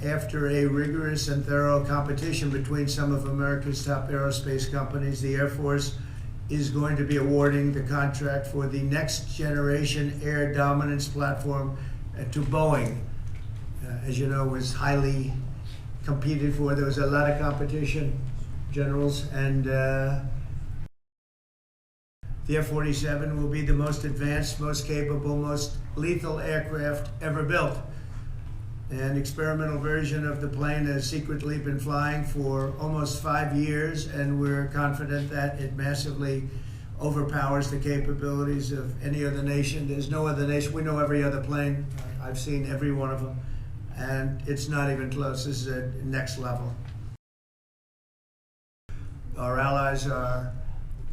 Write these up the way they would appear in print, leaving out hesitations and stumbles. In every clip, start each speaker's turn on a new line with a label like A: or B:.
A: After a rigorous and thorough competition between some of America's top aerospace companies, the Air Force is going to be awarding the contract for the next generation air dominance platform to Boeing. As you know, was highly competed for. There was a lot of competition, generals, and the F-47 will be the most advanced, most capable, most lethal aircraft ever built. An experimental version of the plane has secretly been flying for almost 5 years, and we're confident that it massively overpowers the capabilities of any other nation. There's no other nation. We know every other plane. I've seen every one of them, and it's not even close. This is a next level. Our allies are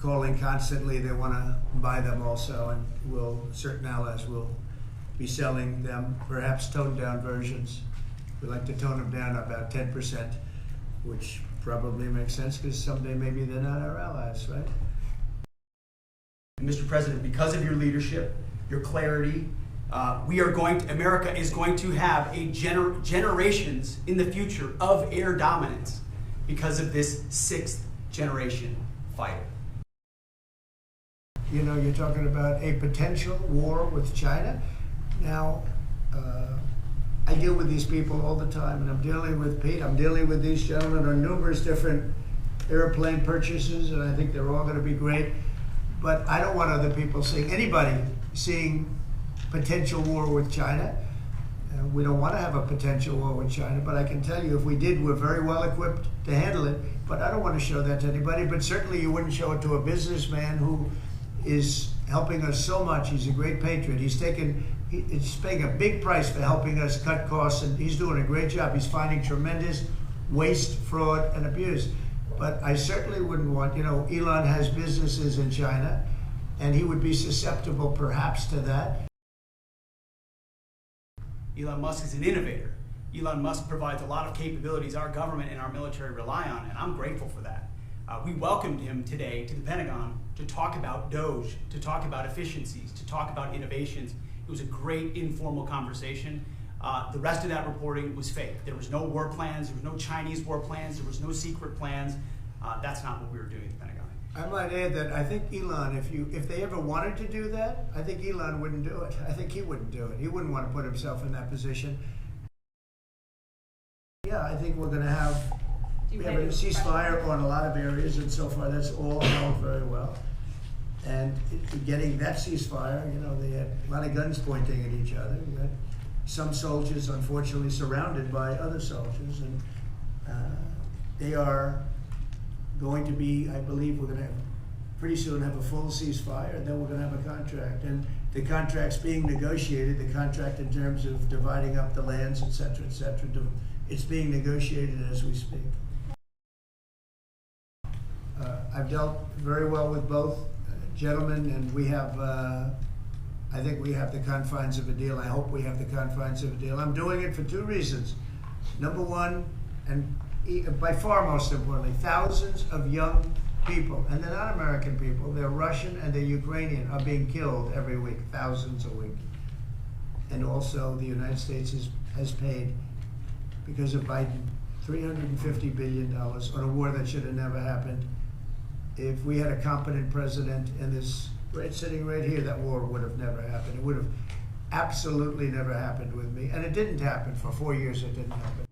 A: calling constantly. They want to buy them also, and certain allies will be selling them, perhaps toned down versions. We like to tone them down about 10%, which probably makes sense because someday maybe they're not our allies, right?
B: Mr. President, because of your leadership, your clarity, America is going to have generations in the future of air dominance because of this 6th generation fighter.
A: You know, you're talking about a potential war with China. Now, I deal with these people all the time, and I'm dealing with Pete, I'm dealing with these gentlemen on numerous different airplane purchases, and I think they're all going to be great. But I don't want other people anybody seeing potential war with China. We don't want to have a potential war with China, but I can tell you if we did, we're very well equipped to handle it. But I don't want to show that to anybody, but certainly you wouldn't show it to a businessman who is helping us so much. He's a great patriot. He's paying a big price for helping us cut costs, and he's doing a great job. He's finding tremendous waste, fraud, and abuse. But I certainly wouldn't want, Elon has businesses in China, and he would be susceptible perhaps to that.
B: Elon Musk is an innovator. Elon Musk provides a lot of capabilities our government and our military rely on, and I'm grateful for that. We welcomed him today to the Pentagon to talk about DOGE, to talk about efficiencies, to talk about innovations. It was a great informal conversation. The rest of that reporting was fake. There was no war plans, there was no Chinese war plans, there was no secret plans. That's not what we were doing at the Pentagon.
A: I might add that I think Elon, if they ever wanted to do that, I think Elon wouldn't do it. I think he wouldn't do it. He wouldn't want to put himself in that position. Yeah, I think we're going to have a ceasefire on a lot of areas, and so far that's all held very well. And getting that ceasefire, they had a lot of guns pointing at each other. We had some soldiers, unfortunately, surrounded by other soldiers, and they are going to be, I believe, we're going to pretty soon have a full ceasefire, and then we're going to have a contract. And the contract's being negotiated, the contract in terms of dividing up the lands, et cetera, it's being negotiated as we speak. I've dealt very well with both gentlemen, and we have, I think we have the confines of a deal. I hope we have the confines of a deal. I'm doing it for 2 reasons. Number one, and by far most importantly, thousands of young people, and they're not American people, they're Russian and they're Ukrainian, are being killed every week, thousands a week. And also the United States has paid, because of Biden, $350 billion on a war that should have never happened. If we had a competent president in this sitting right here, that war would have never happened. It would have absolutely never happened with me. And it didn't happen. For 4 years, it didn't happen.